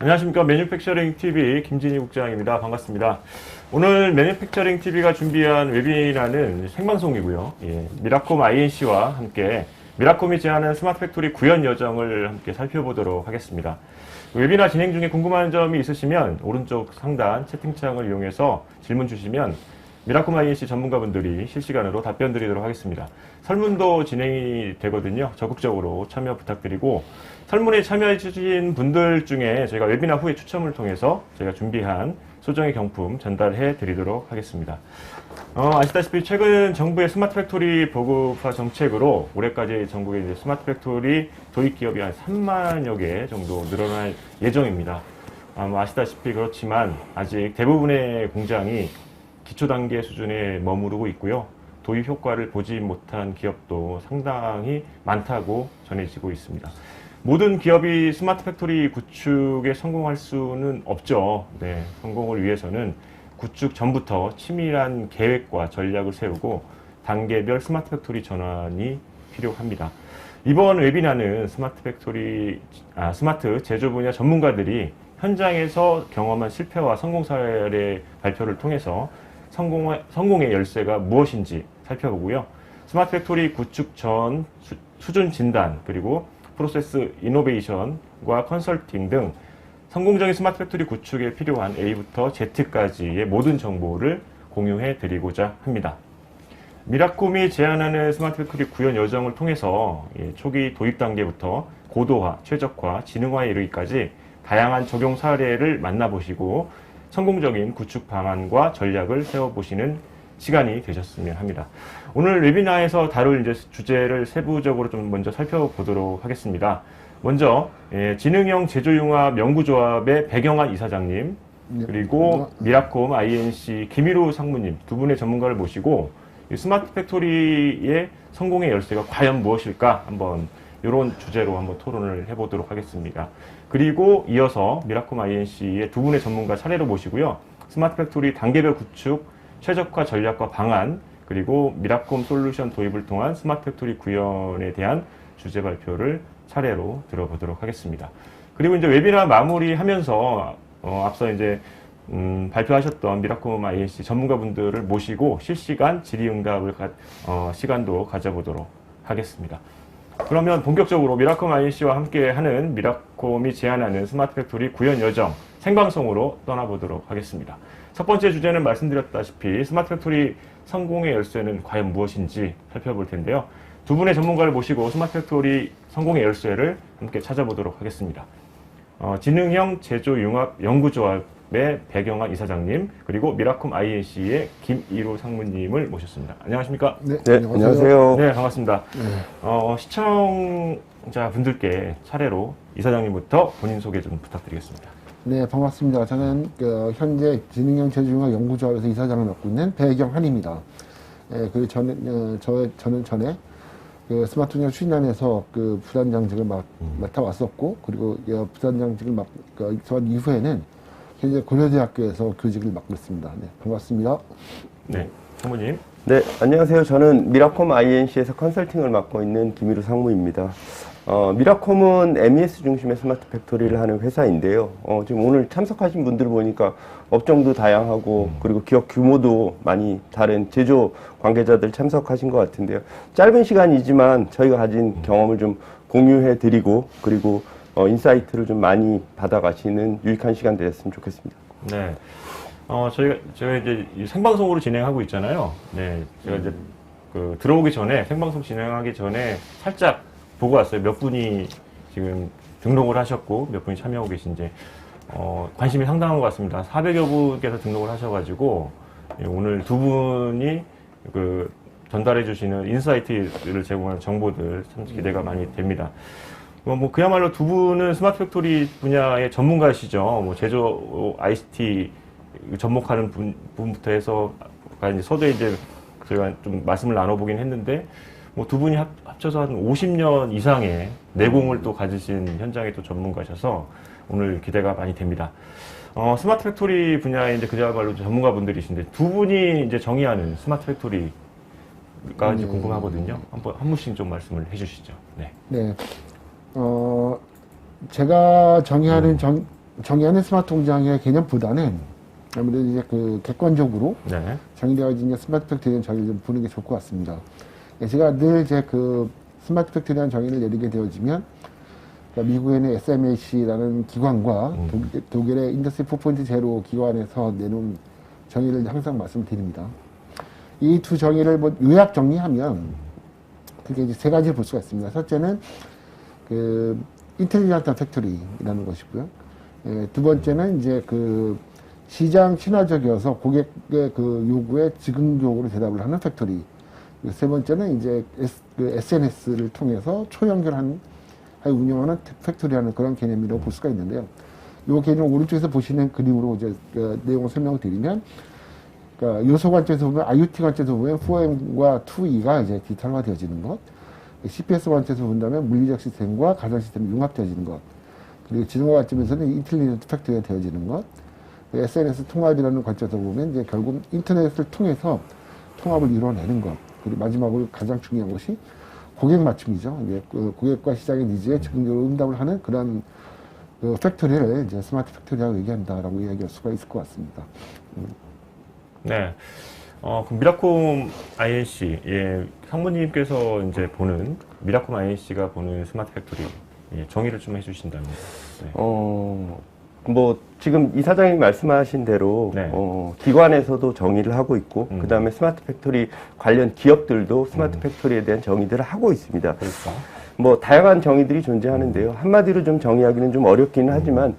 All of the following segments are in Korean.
안녕하십니까. 매뉴팩처링 TV 김진희 국장입니다. 반갑습니다. 오늘 매뉴팩처링 TV가 준비한 웨비나는 생방송이고요. 미라콤 INC와 함께 미라콤이 제안하는 스마트 팩토리 구현 여정을 함께 살펴보도록 하겠습니다. 웨비나 진행 중에 궁금한 점이 있으시면 오른쪽 상단 채팅창을 이용해서 질문 주시면 미라콤 INC 전문가분들이 실시간으로 답변 드리도록 하겠습니다. 설문도 진행이 되거든요. 적극적으로 참여 부탁드리고, 설문에 참여해 주신 분들 중에 저희가 웨비나 후에 추첨을 통해서 저희가 준비한 소정의 경품 전달해 드리도록 하겠습니다. 아시다시피 최근 정부의 스마트 팩토리 보급화 정책으로 올해까지 전국의 이제 스마트 팩토리 도입 기업이 한 3만여 개 정도 늘어날 예정입니다. 아시다시피 그렇지만 아직 대부분의 공장이 기초 단계 수준에 머무르고 있고요. 도입 효과를 보지 못한 기업도 상당히 많다고 전해지고 있습니다. 모든 기업이 스마트 팩토리 구축에 성공할 수는 없죠. 성공을 위해서는 구축 전부터 치밀한 계획과 전략을 세우고 단계별 스마트 팩토리 전환이 필요합니다. 이번 웨비나는 스마트 제조 분야 전문가들이 현장에서 경험한 실패와 성공 사례 발표를 통해서 성공의 열쇠가 무엇인지 살펴보고요. 스마트 팩토리 구축 전 수준 진단, 그리고 프로세스 이노베이션과 컨설팅 등 성공적인 스마트 팩토리 구축에 필요한 A부터 Z까지의 모든 정보를 공유해 드리고자 합니다. 미라콤이 제안하는 스마트 팩토리 구현 여정을 통해서 초기 도입 단계부터 고도화, 최적화, 지능화에 이르기까지 다양한 적용 사례를 만나보시고 성공적인 구축 방안과 전략을 세워보시는 시간이 되셨으면 합니다. 오늘 웨비나에서 다룰 이제 주제를 세부적으로 좀 먼저 살펴보도록 하겠습니다. 먼저 지능형 제조융합 연구조합의 배경환 이사장님, 그리고 미라콤 INC 김희루 상무님 두 분의 전문가를 모시고 스마트 팩토리의 성공의 열쇠가 과연 무엇일까 한번 이런 주제로 한번 토론을 해보도록 하겠습니다. 그리고 이어서 미라콤 INC의 두 분의 전문가 차례로 모시고요. 스마트 팩토리 단계별 구축, 최적화 전략과 방안, 그리고 미라콤 솔루션 도입을 통한 스마트 팩토리 구현에 대한 주제 발표를 차례로 들어보도록 하겠습니다. 그리고 이제 웨비나 마무리하면서 앞서 이제 발표하셨던 미라콤 INC 전문가분들을 모시고 실시간 질의응답을 시간도 가져보도록 하겠습니다. 그러면 본격적으로 미라콤 INC와 함께하는 미라콤이 제안하는 스마트 팩토리 구현 여정 생방송으로 떠나보도록 하겠습니다. 첫 번째 주제는 말씀드렸다시피 스마트 팩토리 성공의 열쇠는 과연 무엇인지 살펴볼 텐데요. 두 분의 전문가를 모시고 스마트 팩토리 성공의 열쇠를 함께 찾아보도록 하겠습니다. 지능형 제조융합 연구조합의 배경환 이사장님, 그리고 미라콤 INC의 김희루 상무님을 모셨습니다. 안녕하십니까? 네, 안녕하세요. 네, 반갑습니다. 시청자분들께 차례로 이사장님부터 본인 소개 좀 부탁드리겠습니다. 네, 반갑습니다. 저는 현재 지능형 제조융합 연구조합에서 이사장을 맡고 있는 배경환입니다. 저는 전에 스마트중앙 추진단에서 부단장직을 맡아왔었고, 그리고 부단장직을 맡은 이후에는 현재 고려대학교에서 교직을 맡고 있습니다. 네, 반갑습니다. 네, 상무님. 네, 안녕하세요. 저는 미라콤 INC에서 컨설팅을 맡고 있는 김희루 상무입니다. 미라콤은 MES 중심의 스마트 팩토리를 하는 회사인데요. 지금 오늘 참석하신 분들 보니까 업종도 다양하고, 그리고 기업 규모도 많이 다른 제조 관계자들 참석하신 것 같은데요. 짧은 시간이지만 저희가 가진 경험을 좀 공유해 드리고, 그리고 인사이트를 좀 많이 받아가시는 유익한 시간 되셨으면 좋겠습니다. 네. 제가 이제 생방송으로 진행하고 있잖아요. 네. 제가 이제 들어오기 전에, 생방송 진행하기 전에 살짝 보고 왔어요. 몇 분이 지금 등록을 하셨고, 몇 분이 참여하고 계신지. 관심이 상당한 것 같습니다. 400여 분께서 등록을 하셔가지고, 오늘 두 분이 전달해 주시는 인사이트를 제공하는 정보들 참 기대가 많이 됩니다. 그야말로 두 분은 스마트 팩토리 분야의 전문가시죠. 제조 ICT 접목하는 분부터 해서, 이제 서두에 이제 저희가 좀 말씀을 나눠보긴 했는데, 두 분이 합쳐서 한 50년 이상의 내공을 또 가지신 현장의 또 전문가셔서 오늘 기대가 많이 됩니다. 스마트 팩토리 분야에 이제 그야말로 전문가분들이신데 두 분이 이제 정의하는 스마트 팩토리가 이제 궁금하거든요. 한 분씩 좀 말씀을 해주시죠. 네. 네. 제가 정의하는 정의하는 스마트 공장의 개념보다는 아무래도 이제 그 객관적으로 네. 정의되어진 있는 스마트 팩토리에 대한 정의를 좀 보는 게 좋을 것 같습니다. 제가 늘 이제 그 스마트 팩토리에 대한 정의를 내리게 되어지면 그러니까 미국에는 SMAC라는 기관과 독일의 인더스트리 4.0 기관에서 내놓은 정의를 항상 말씀드립니다. 이 두 정의를 뭐 요약 정리하면 그게 이제 세 가지를 볼 수가 있습니다. 첫째는 그 인텔리전트 팩토리라는 것이고요. 두 번째는 이제 그 시장 친화적이어서 고객의 그 요구에 즉흥적으로 대답을 하는 팩토리. 세 번째는 이제 SNS를 통해서 초연결한 운영하는 팩토리라는 그런 개념이라고 볼 수가 있는데요. 이 개념 오른쪽에서 보시는 그림으로 이제 그 내용을 설명을 드리면, 그러니까 요소 관점에서 보면 IoT 관점에서 보면 4M과 2E가 이제 디지털화 되어지는 것, CPS 관점에서 본다면 물리적 시스템과 가상 시스템이 융합되어지는 것, 그리고 지능화 관점에서는 인텔리전트 팩토리가 되어지는 것, SNS 통합이라는 관점에서 보면 이제 결국 인터넷을 통해서 통합을 이루어내는 것, 그리고 마지막으로 가장 중요한 것이 고객 맞춤이죠. 이제 그 고객과 시장의 니즈에 즉흥적으로 응답을 하는 그런 그 팩토리를 이제 스마트 팩토리라고 얘기한다라고 이야기할 수가 있을 것 같습니다. 네. 그럼 미라콤 INC, 예, 상무님께서 이제 보는, 미라콤 INC가 보는 스마트 팩토리, 예, 정의를 좀 해주신다면. 네. 뭐, 지금 이사장님이 말씀하신 대로, 네. 기관에서도 정의를 하고 있고, 그 다음에 스마트 팩토리 관련 기업들도 스마트 팩토리에 대한 정의들을 하고 있습니다. 그렇죠. 뭐, 다양한 정의들이 존재하는데요. 한마디로 좀 정의하기는 좀 어렵기는 하지만,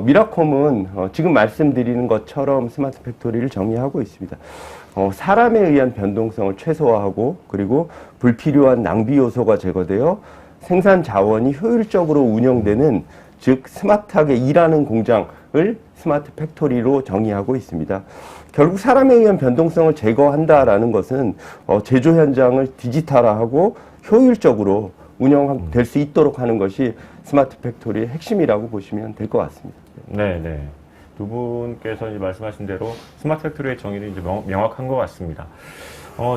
미라콤은 지금 말씀드리는 것처럼 스마트 팩토리를 정의하고 있습니다. 사람에 의한 변동성을 최소화하고, 그리고 불필요한 낭비 요소가 제거되어 생산 자원이 효율적으로 운영되는, 즉 스마트하게 일하는 공장을 스마트 팩토리로 정의하고 있습니다. 결국 사람에 의한 변동성을 제거한다라는 것은 제조 현장을 디지털화하고 효율적으로 운영될 수 있도록 하는 것이 스마트 팩토리의 핵심이라고 보시면 될 것 같습니다. 네, 네. 두 분께서 이제 말씀하신 대로 스마트 팩토리의 정의는 이제 명확한 것 같습니다.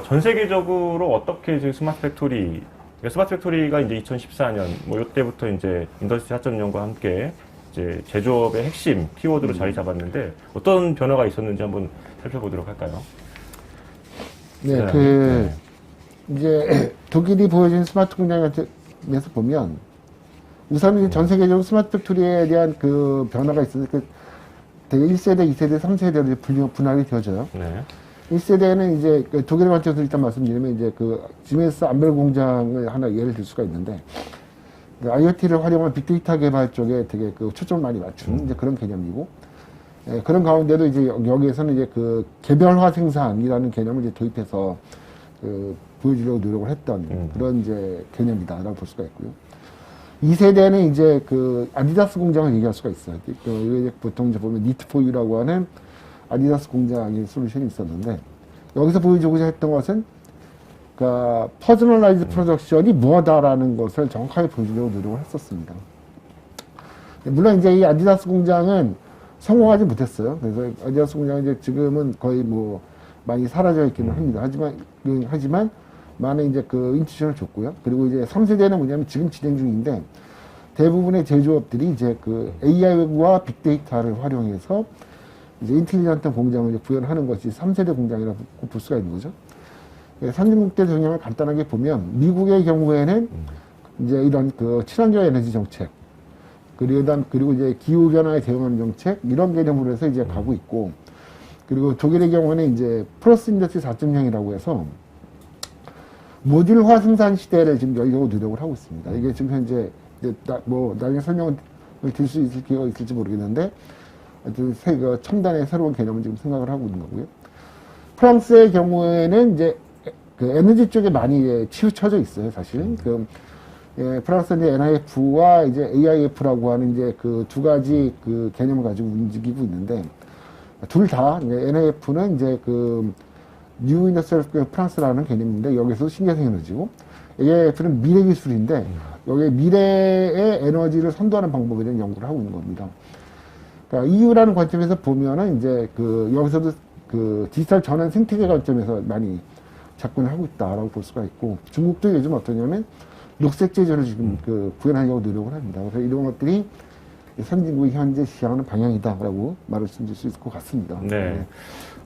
전 세계적으로 어떻게 지금 스마트 팩토리, 스마트 팩토리가 이제 2014년, 뭐, 요때부터 이제 인더스트리 4.0과 함께 이제 제조업의 핵심 키워드로 자리 잡았는데 어떤 변화가 있었는지 한번 살펴보도록 할까요? 네, 이제 독일이 보여준 스마트 공장에서 보면 우선은 전 세계적으로 스마트 팩토리에 대한 그 변화가 있어서 그 되게 1세대, 2세대, 3세대로 분할이 되어져요. 네. 1세대는 이제 그 독일의 관점에서 일단 말씀드리면 이제 그 지메스 암벨 공장을 하나 예를 들 수가 있는데 그 IoT를 활용한 빅데이터 개발 쪽에 되게 그 초점을 많이 맞춘 이제 그런 개념이고 그런 가운데도 이제 여기에서는 이제 그 개별화 생산이라는 개념을 이제 도입해서 그 보여주려고 노력을 했던 그런 이제 개념이다라고 볼 수가 있고요. 2세대는 이제 그 아디다스 공장을 얘기할 수가 있어요. 그 보통 이제 보면 니트4유라고 하는 아디다스 공장의 솔루션이 있었는데 여기서 보여주고자 했던 것은 그러니까 퍼스널라이즈 프로덕션이 뭐다라는 것을 정확하게 보여주려고 노력을 했었습니다. 물론 이제 이 아디다스 공장은 성공하지 못했어요. 그래서 아디다스 공장은 이제 지금은 거의 뭐 많이 사라져 있기는 합니다. 하지만 많은 이제 그 인투션을 줬고요. 그리고 이제 3세대는 뭐냐면 지금 진행 중인데 대부분의 제조업들이 이제 그 AI와 빅데이터를 활용해서 이제 인텔리전트 공장을 이제 구현하는 것이 3세대 공장이라고 볼 수가 있는 거죠. 선진국대 경향을 간단하게 보면 미국의 경우에는 이제 이런 그 친환경 에너지 정책 그리고 이제 기후 변화에 대응하는 정책 이런 개념으로 해서 이제 가고 있고 그리고 독일의 경우는 이제 플러스 인더스트리 4.0이라고 해서 모듈화 생산 시대를 지금 열려고 노력을 하고 있습니다. 이게 지금 현재 뭐 나중에 설명을 드릴 수 있을 기회가 있을지 모르겠는데 하여튼 첨단의 새로운 개념을 지금 생각을 하고 있는 거고요. 프랑스의 경우에는 이제 그 에너지 쪽에 많이 치우쳐져 있어요, 사실. 프랑스는 이제 NIF와 이제 AIF라고 하는 이제 그 두 가지 그 개념을 가지고 움직이고 있는데 둘 다 NIF는 이제 그 뉴 인더스트리얼 프랑스라는 개념인데 여기서 신재생 에너지고 AIF는 미래 기술인데 여기 미래의 에너지를 선도하는 방법에 대한 연구를 하고 있는 겁니다. 그러니까 EU라는 관점에서 보면은 이제 그 여기서도 그 디지털 전환 생태계 관점에서 많이 접근을 하고 있다라고 볼 수가 있고 중국도 요즘 어떠냐면 녹색 제조를 지금 그 구현하려고 노력을 합니다. 그래서 이런 것들이 선진국이 현재 지향하는 방향이다라고 말씀드릴 수 있을 것 같습니다. 네.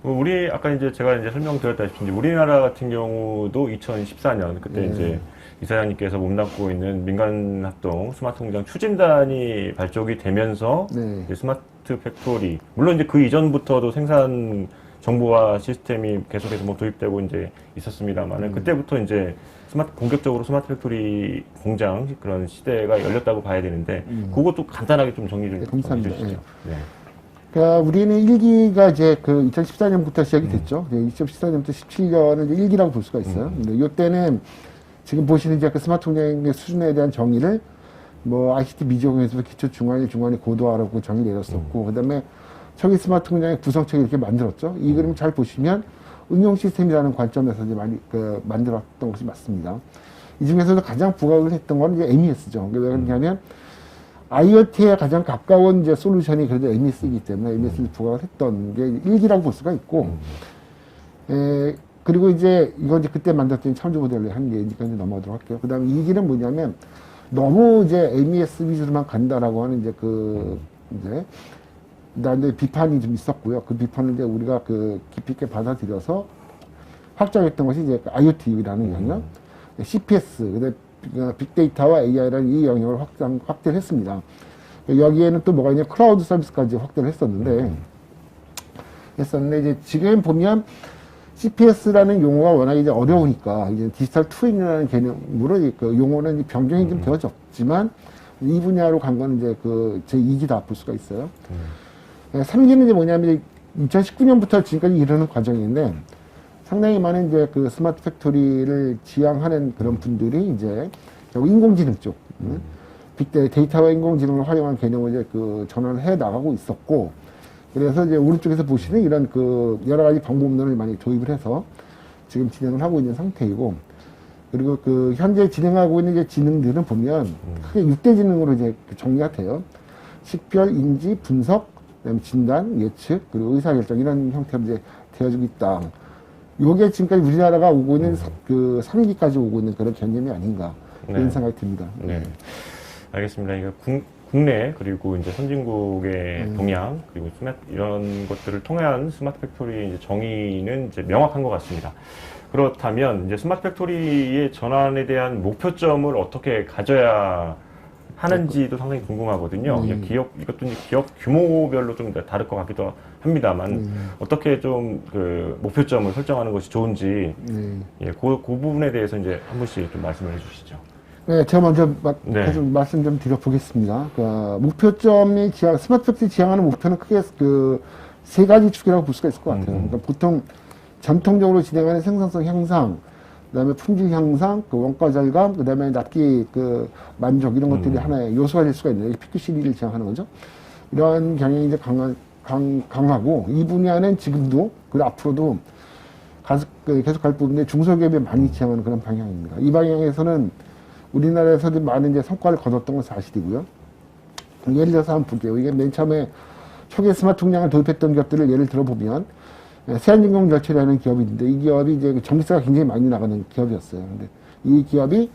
우리 아까 이제 제가 이제 설명드렸다시피 이제 우리나라 같은 경우도 2014년 그때 네. 이제 이사장님께서 몸담고 있는 민간 합동 스마트 공장 추진단이 발족이 되면서 네. 이제 스마트 팩토리 물론 이제 그 이전부터도 생산 정보화 시스템이 계속해서 뭐 도입되고 이제 있었습니다만은 그때부터 이제 본격적으로 스마트 팩토리 공장 그런 시대가 열렸다고 봐야 되는데 그것도 간단하게 좀 정리 좀 네, 감사합니다. 해주시죠. 네. 그러니까 우리는 1기가 이제 그 2014년부터 시작이 됐죠. 2014년부터 17년은 이제 1기라고 볼 수가 있어요. 근데 이때는 지금 보시는 이제 그 스마트 공장의 수준에 대한 정의를 뭐 ICT 미적용에서 기초 중환일 중환일 고도화라고 정의를 내렸었고 그다음에 초기 스마트 공장의 구성책을 이렇게 만들었죠. 이 그림 잘 보시면 응용 시스템이라는 관점에서 이제 많이 만들었던 것이 맞습니다. 이 중에서도 가장 부각을 했던 건 이제 MES죠. 왜 그러냐면 IoT에 가장 가까운 이제 솔루션이 그래도 MES이기 때문에 MES를 부각을 했던 게 1기라고 볼 수가 있고, 그리고 이제 이건 이제 그때 만들었던 창조 모델을 한 게니까 이제 넘어가도록 할게요. 그 다음에 2기는 뭐냐면 너무 이제 MES 위주로만 간다라고 하는 이제 이제 그다음에 비판이 좀 있었고요. 그 비판을 이제 우리가 깊이 있게 받아들여서 확장했던 것이 이제 IoT라는 영역, CPS, 그다음에 빅데이터와 AI라는 이 영역을 확대를 했습니다. 여기에는 또 뭐가 있냐, 클라우드 서비스까지 확대를 했었는데 이제 지금 보면 CPS라는 용어가 워낙 이제 어려우니까 이제 디지털 트윈이라는 개념으로 그 용어는 변경이 좀 되어졌지만 이 분야로 간 거는 이제 제 2기다 볼 수가 있어요. 3기는 이제 뭐냐면 2019년부터 지금까지 이르는 과정인데 상당히 많은 이제 스마트 팩토리를 지향하는 그런 분들이 이제 인공지능 쪽, 빅데이터와 인공지능을 활용한 개념을 이제 전환을 해 나가고 있었고, 그래서 이제 오른쪽에서 보시는 이런 여러 가지 방법론을 많이 도입을 해서 지금 진행을 하고 있는 상태이고, 그리고 현재 진행하고 있는 이제 지능들은 보면 크게 6대 지능으로 이제 정리가 돼요. 식별, 인지, 분석, 그다음에 진단, 예측, 그리고 의사결정 이런 형태로 이제 되어지고 있다. 요게 지금까지 우리나라가 오고 있는 3기까지 오고 있는 그런 개념이 아닌가 이런 생각이 듭니다. 네. 알겠습니다. 이거 국내 그리고 이제 선진국의 동향 그리고 이런 것들을 통한 스마트 팩토리의 이제 정의는 이제 명확한 것 같습니다. 그렇다면 이제 스마트 팩토리의 전환에 대한 목표점을 어떻게 가져야 하는지도 상당히 궁금하거든요. 이것도 이제 기업 규모별로 좀 다를 것 같기도 합니다만, 어떻게 좀 목표점을 설정하는 것이 좋은지, 예, 그 부분에 대해서 이제 한 분씩 좀 말씀을 해 주시죠. 네, 제가 먼저 계속 말씀 좀 드려보겠습니다. 목표점이 스마트 팩토리 지향하는 목표는 크게 세 가지 축이라고 볼 수가 있을 것 같아요. 그러니까 보통 전통적으로 진행하는 생산성 향상, 그다음에 품질 향상, 원가 절감, 그다음에 납기 만족 이런 것들이 하나의 요소가 될 수가 있는데 PQCD를 지향하는 거죠. 이런 경향이 이제 강하고 이 분야는 지금도 그리고 앞으로도 계속 갈 부분인데 중소기업이 많이 지향하는 그런 방향입니다. 이 방향에서는 우리나라에서도 많은 이제 성과를 거뒀던 건 사실이고요. 예를 들어서 한번 볼게요. 이게 맨 처음에 초기 스마트 공장을 도입했던 기업들을 예를 들어보면 세안진공열차라는 기업이 있는데 이 기업이 이제 전기세가 굉장히 많이 나가는 기업이었어요. 근데 이 기업이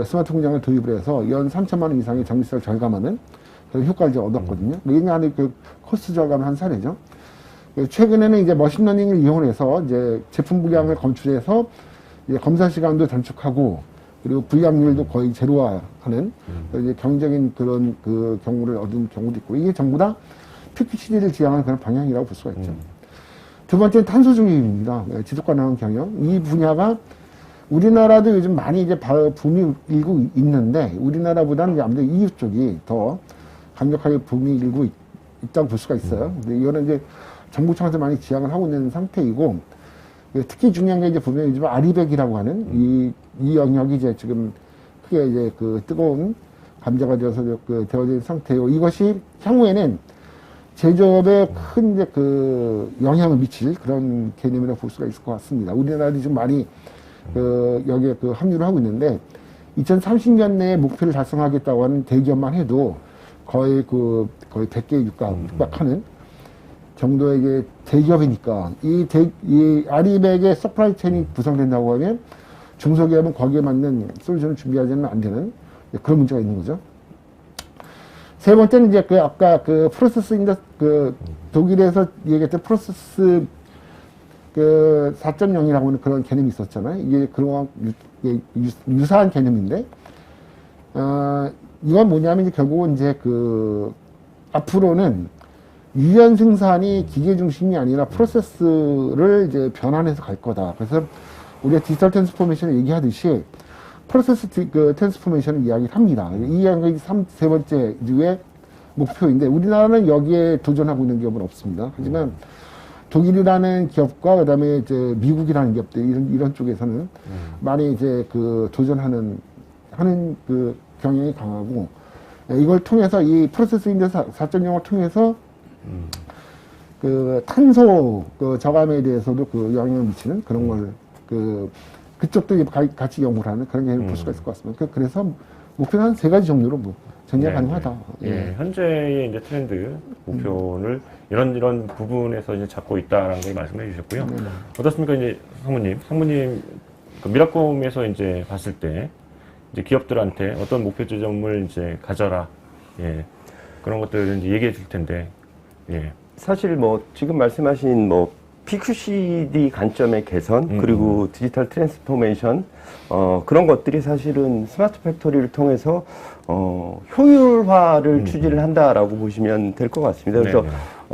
스마트 공장을 도입을 해서 연 3천만 원 이상의 전기세를 절감하는 그런 효과를 이제 얻었거든요. 이게 하나의 코스트 절감을 한 사례죠. 최근에는 이제 머신러닝을 이용해서 이제 제품 불량을 검출해서 이제 검사 시간도 단축하고 그리고 불량률도 거의 제로화하는 이제 경쟁인 그런 경우를 얻은 경우도 있고 이게 전부 다 PQCD를 지향하는 그런 방향이라고 볼 수가 있죠. 두 번째는 탄소 중립입니다. 지속 가능한 경영. 이 분야가 우리나라도 요즘 많이 이제 붐이 일고 있는데 우리나라보다는 이제 아무래도 EU 쪽이 더 강력하게 붐이 일고 있다고 볼 수가 있어요. 근데 이거는 이제 정부 차원에서 많이 지향을 하고 있는 상태이고 특히 중요한 게 이제 보면 요즘 아리백이라고 하는 이 영역이 이제 지금 크게 이제 뜨거운 감자가 되어서 되어진 상태이고 이것이 향후에는 제조업에 큰 이제 영향을 미칠 그런 개념이라고 볼 수가 있을 것 같습니다. 우리나라도 좀 많이 여기에 합류를 하고 있는데 2030년 내에 목표를 달성하겠다고 하는 대기업만 해도 거의 100개 육박하는 정도의 이제 대기업이니까 이 아리백의 서프라이 체인이 구성된다고 하면 중소기업은 거기에 맞는 솔루션을 준비하지는 안 되는 그런 문제가 있는 거죠. 세 번째는 이제 그 아까 그 프로세스 인더 그 독일에서 얘기했던 프로세스 그 4.0이라고 하는 그런 개념이 있었잖아요. 이게 그런 유사한 개념인데, 이건 뭐냐면 이제 결국은 이제 그 앞으로는 유연 생산이 기계 중심이 아니라 프로세스를 이제 변환해서 갈 거다. 그래서 우리가 디지털 트랜스포메이션을 얘기하듯이 프로세스 그 트랜스포메이션을 이야기를 합니다. 이 이야기 세 번째 주의 목표인데 우리나라는 여기에 도전하고 있는 기업은 없습니다. 하지만 독일이라는 기업과 그다음에 이제 미국이라는 기업들 이런 쪽에서는 많이 이제 그 도전하는 그 경향이 강하고 이걸 통해서 이 프로세스 인더 4.0을 통해서 그 탄소 그 저감에 대해서도 그 영향을 미치는 그런 걸 그쪽도 같이 연구를 하는 그런 개념을 볼 수가 있을 것 같습니다. 그래서 목표는 한 3가지 정도로 뭐 전개 가능하다. 예, 현재의 이제 트렌드 목표를 이런 부분에서 이제 잡고 있다라는 걸 말씀해 주셨고요. 어떻습니까, 이제 상무님 그 미라콤에서 이제 봤을 때 이제 기업들한테 어떤 목표 지점을 이제 가져라, 예, 그런 것들을 이제 얘기해 줄 텐데, 예. 사실 뭐 지금 말씀하신 뭐 PQCD 관점의 개선 그리고 디지털 트랜스포메이션 그런 것들이 사실은 스마트 팩토리를 통해서 효율화를 추진을 한다라고 보시면 될 것 같습니다. 그래서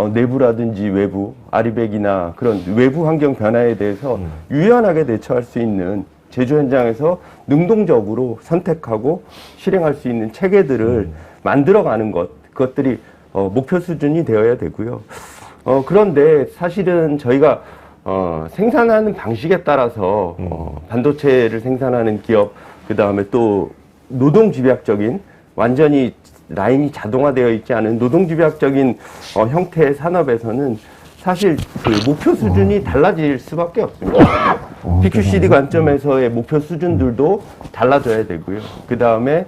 내부라든지 외부, 아리백이나 그런 외부 환경 변화에 대해서 유연하게 대처할 수 있는 제조 현장에서 능동적으로 선택하고 실행할 수 있는 체계들을 만들어가는 그것들이 목표 수준이 되어야 되고요. 그런데 사실은 저희가 생산하는 방식에 따라서 반도체를 생산하는 기업, 그 다음에 또 노동집약적인 완전히 라인이 자동화되어 있지 않은 노동집약적인 형태의 산업에서는 사실 그 목표 수준이 달라질 수밖에 없습니다. PQCD 관점에서의 목표 수준들도 달라져야 되고요. 그 다음에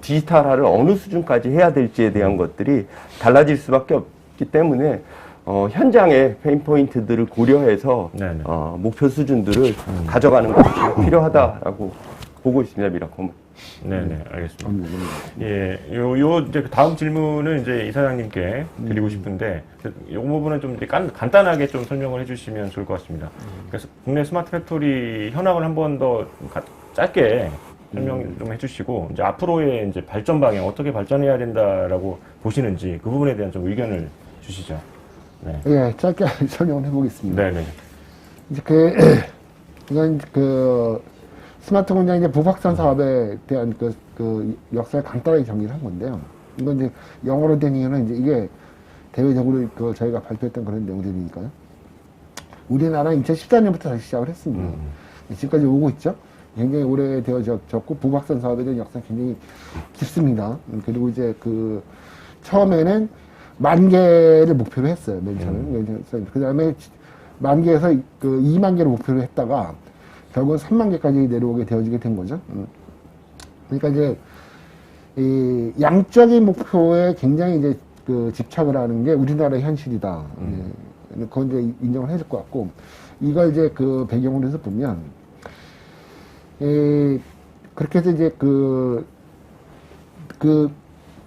디지털화를 어느 수준까지 해야 될지에 대한 것들이 달라질 수밖에 없기 때문에 현장의 페인 포인트들을 고려해서 목표 수준들을 가져가는 것이 필요하다라고 보고 있습니다, 미라콤은. 네네, 알겠습니다. 예, 이제 그 다음 질문을 이제 이사장님께 드리고 싶은데, 이 부분은 좀 간단하게 좀 설명을 해주시면 좋을 것 같습니다. 그래서 국내 스마트 팩토리 현황을 한 번 더 짧게 설명 좀 해주시고, 이제 앞으로의 이제 발전 방향, 어떻게 발전해야 된다라고 보시는지 그 부분에 대한 좀 의견을 주시죠. 네. 예, 짧게 설명을 해보겠습니다. 네네. 이제 이건 스마트 공장 이제 부박산 사업에 대한 그 역사를 간단하게 정리를 한 건데요. 이건 이제 영어로 된 이유는 이제 이게 대외적으로 저희가 발표했던 그런 내용들이니까요. 우리나라는 2014년부터 다시 시작을 했습니다. 지금까지 오고 있죠. 굉장히 오래되어졌고 부박산 사업에 대한 역사는 굉장히 깊습니다. 그리고 이제 처음에는 10,000개를 목표로 했어요. 맨 처음에. 그 다음에 10,000개에서 20,000개를 목표로 했다가 결국은 30,000개까지 내려오게 되어지게 된 거죠. 그러니까 이제 이 양적인 목표에 굉장히 이제 집착을 하는 게 우리나라의 현실이다. 그건 이제 인정을 해줄 것 같고, 이걸 이제 배경으로 해서 보면 그렇게 해서 이제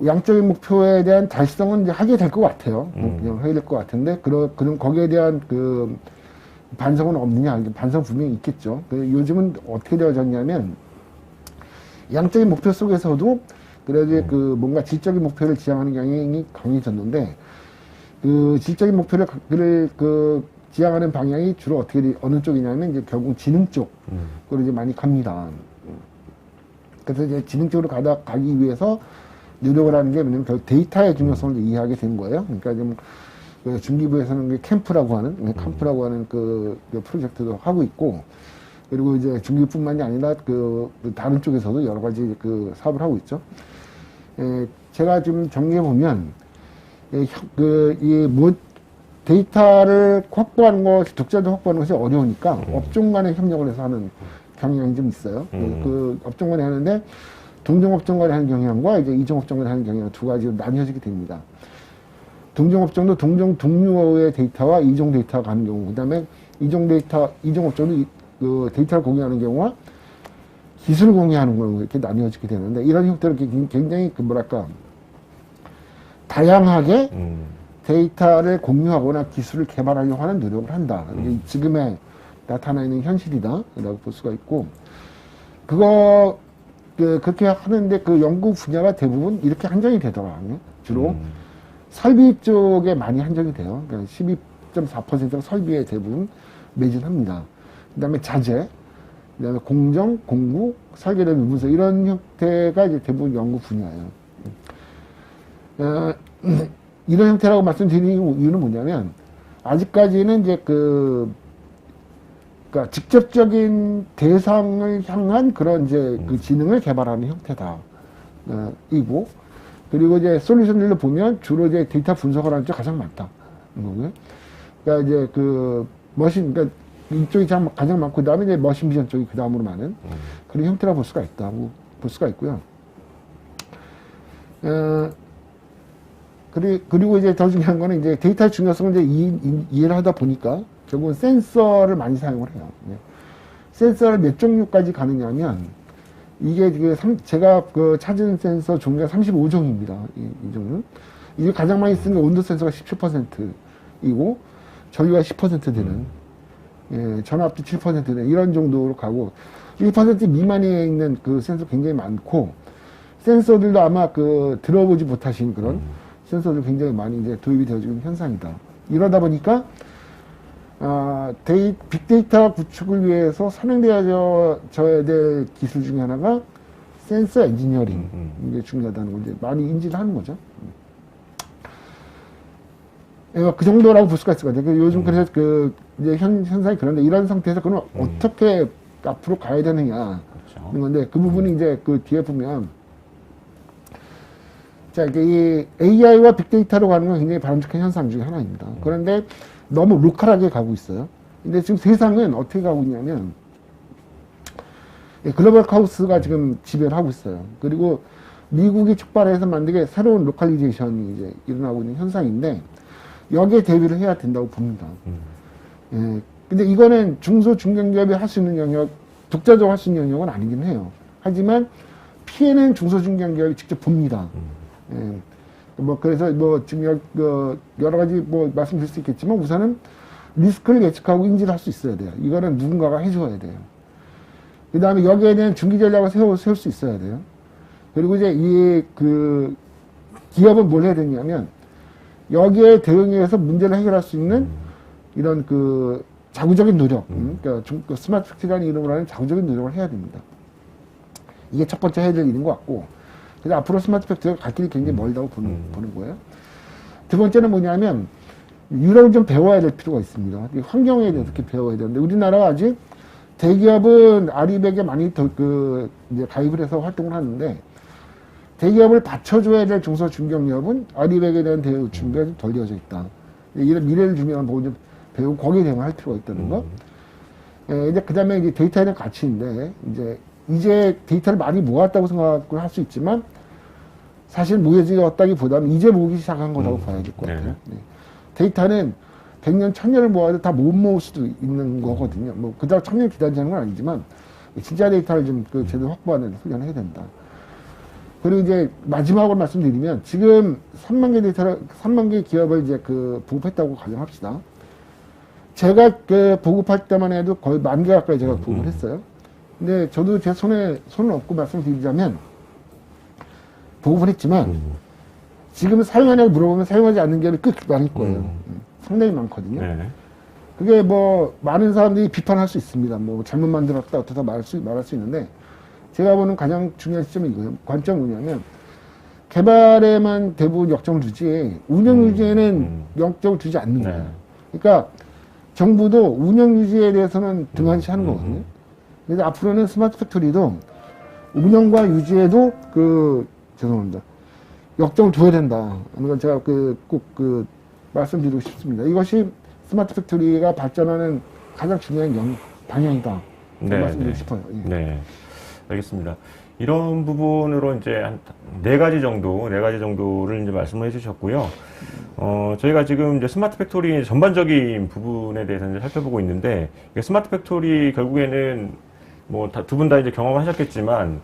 양적인 목표에 대한 달성은 이제 하게 될 것 같아요. 그냥 하게 될 것 같은데, 그럼 거기에 대한 반성은 없느냐? 반성 분명히 있겠죠. 요즘은 어떻게 되어졌냐면, 양적인 목표 속에서도 그래도 뭔가 질적인 목표를 지향하는 경향이 강해졌는데, 질적인 목표를 지향하는 방향이 주로 어느 쪽이냐면, 이제 결국 지능 쪽으로 이제 많이 갑니다. 그래서 이제 지능 쪽으로 가기 위해서 노력을 하는 게 뭐냐면 데이터의 중요성을 이해하게 된 거예요. 그러니까 좀 중기부에서는 캠프라고 하는 그 프로젝트도 하고 있고, 그리고 이제 중기부뿐만이 아니라 다른 쪽에서도 여러 가지 사업을 하고 있죠. 제가 좀 정리해 보면 데이터를 확보하는 것이 독자적으로 확보하는 것이 어려우니까 업종 간의 협력을 해서 하는 경향이 좀 있어요. 업종 간에 하는데 동종업종 간에 하는 경향과 이제 이종업종 간에 하는 경향 두 가지로 나뉘어지게 됩니다. 동종업종도 동류의 데이터와 이종 데이터가 가는 경우, 그 다음에 이종업종도 데이터를 공유하는 경우와 기술을 공유하는 경우 이렇게 나뉘어지게 되는데, 이런 형태로 굉장히 다양하게 데이터를 공유하거나 기술을 개발하려고 하는 노력을 한다. 이게 지금의 나타나 있는 현실이다라고 볼 수가 있고, 그렇게 하는데 그 연구 분야가 대부분 이렇게 한정이 되더라고요. 주로 설비 쪽에 많이 한정이 돼요. 그러니까 12.4%가 설비에 대부분 매진합니다. 그 다음에 자재, 그 다음에 공정, 공구, 설계도 분석, 이런 형태가 이제 대부분 연구 분야예요. 이런 형태라고 말씀드리는 이유는 뭐냐면, 아직까지는 이제 그러니까 직접적인 대상을 향한 그런 이제 그 지능을 개발하는 형태다. 이고, 그리고 이제 솔루션들로 보면 주로 이제 데이터 분석을 하는 쪽이 가장 많다. 그러니까 이제 그 머신, 그러니까 이쪽이 가장 많고, 그 다음에 이제 머신 비전 쪽이 그 다음으로 많은 그런 형태라고 볼 수가 있다고 볼 수가 있고요. 그리고 이제 더 중요한 거는 이제 데이터의 중요성을 이제 이해를 하다 보니까 결국은 센서를 많이 사용을 해요. 센서를 몇 종류까지 가느냐면, 이게 제가 그 찾은 센서 종류가 35종입니다. 이 종류. 이게 가장 많이 쓰는 게 온도 센서가 17%이고, 전류가 10% 되는, 전압도 7% 되는 이런 정도로 가고, 1% 미만에 있는 그 센서 굉장히 많고, 센서들도 아마 들어보지 못하신 그런 센서들 굉장히 많이 이제 도입이 되어지고 있는 현상이다. 이러다 보니까, 빅데이터 구축을 위해서 선행되어져야 될 기술 중에 하나가 센서 엔지니어링. 이게 중요하다는 걸 이제 많이 인지를 하는 거죠. 그 정도라고 볼 수가 있을 것 같아요. 요즘 그래서 이제 현상이 그런데 이런 상태에서 그럼 어떻게 앞으로 가야 되느냐. 그렇죠. 하는 건데 그 부분이 이제 그 뒤에 보면 자, 이게 이 AI와 빅데이터로 가는 건 굉장히 바람직한 현상 중에 하나입니다. 그런데 너무 로컬하게 가고 있어요. 근데 지금 세상은 어떻게 가고 있냐면, 글로벌 카오스가 지금 지배를 하고 있어요. 그리고 미국이 촉발해서 만들게 새로운 로컬리제이션이 이제 일어나고 있는 현상인데, 여기에 대비를 해야 된다고 봅니다. 근데 이거는 중소, 중견기업이 할 수 있는 영역, 독자적으로 할 수 있는 영역은 아니긴 해요. 하지만 피해는 중소, 중견기업이 직접 봅니다. 그래서 지금 여러 가지 말씀드릴 수 있겠지만 우선은 리스크를 예측하고 인지를 할 수 있어야 돼요. 이거는 누군가가 해줘야 돼요. 그 다음에 여기에 대한 중기 전략을 세울 수 있어야 돼요. 그리고 이제 기업은 뭘 해야 되냐면 여기에 대응해서 문제를 해결할 수 있는 이런 자구적인 노력, 그러니까 스마트 팩트리라는 이름으로 하는 자구적인 노력을 해야 됩니다. 이게 첫 번째 해야 될 일인 것 같고, 그래서 앞으로 스마트 팩트리가 갈 길이 굉장히 멀다고 보는 거예요. 두 번째는 뭐냐면, 유럽을 좀 배워야 될 필요가 있습니다. 환경에 대해서 이렇게 배워야 되는데, 우리나라가 아직 대기업은 아리백에 많이 이제 가입을 해서 활동을 하는데, 대기업을 받쳐줘야 될 중소 중견기업은 아리백에 대한 대응 준비가 좀 덜 되어져 있다. 이런 미래를 주면 보고 좀 배우고 거기에 대응할 필요가 있다는 거. 이제 그 다음에 이제 데이터에 대한 가치인데, 이제 데이터를 많이 모았다고 생각을 할 수 있지만, 사실 모여지었다기보다는 이제 모으기 시작한 거라고 봐야 될 것 같아요. 데이터는 100년, 1000년을 모아도 다 못 모을 수도 있는 거거든요. 그다음 1000년 기다리자는 건 아니지만, 진짜 데이터를 좀 제대로 확보하는 훈련을 해야 된다. 그리고 이제 마지막으로 말씀드리면, 지금 3만 개 기업을 이제 보급했다고 가정합시다. 제가 보급할 때만 해도 거의 10,000개 가까이 제가 보급을 했어요. 근데 저도 제 손을 얹고 말씀드리자면, 보급을 했지만, 지금 사용하냐고 물어보면 사용하지 않는 기업이 꽤 많을 거예요. 상당히 많거든요. 네. 그게 많은 사람들이 비판할 수 있습니다. 잘못 만들었다, 어떻다 말할 수 있는데, 제가 보는 가장 중요한 시점이 이거예요. 관점은 뭐냐면, 개발에만 대부분 역점을 두지, 운영 유지에는 역점을 두지 않는 거예요. 그러니까, 정부도 운영 유지에 대해서는 등한시 하는 거거든요. 그래서 앞으로는 스마트 팩토리도 운영과 유지에도 죄송합니다. 역점을 둬야 된다. 하는 걸 제가 꼭 말씀드리고 싶습니다. 이것이 스마트 팩토리가 발전하는 가장 중요한 방향이다. 말씀드리고 싶어요. 예. 네. 알겠습니다. 이런 부분으로 이제 한 4가지 정도를 이제 말씀을 해주셨고요. 저희가 지금 이제 스마트 팩토리 전반적인 부분에 대해서 이제 살펴보고 있는데, 스마트 팩토리 결국에는 두 분 다 이제 경험하셨겠지만,